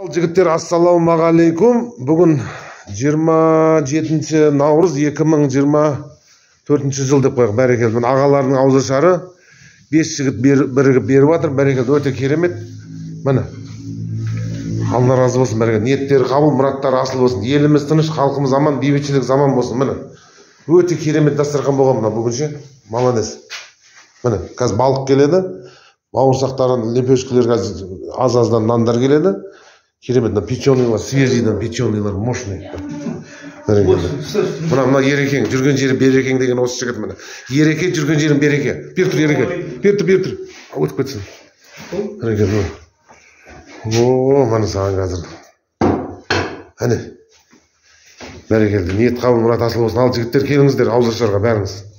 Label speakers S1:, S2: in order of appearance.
S1: Жігіттер, ассалаумағалейкум. Бүгін 27 наурыз 2024 жыл деп қойық. Бәрекелді. Мына ағалардың ауызашары 5 жігіт бірігіп беріп жатыр. Бәрекелді, өте керемет. Міне. Алла разы болсын. Бәрекелді. Ниеттері қабыл, мұраттары асыл болсын. Еліміз тыныш, халқымыз аман, бейбітшілік заман болсын. Міне. Өте керемет дастархан болған мына бүгінше. Молодец. Міне, қазір балық келеді. Бауырсақтарын, лепешкілер қазір аз-аздан нандар келеді. Керемет, печеныйлар, свежийдан печеныйлар, мощный. Мына Ереке, жүрген жері Береке деген осы жігіт міне. Ереке, жүрген жерің Береке. Бер тұр, Ереке. Бер тұр. Өтіп кетсін. Ереке, мына саған қазір. Әне. Бәрекелді, ниет қабыл, мұрат асыл болсын. Ал жігіттер, келіңіздер ауызашарға бәріңіз.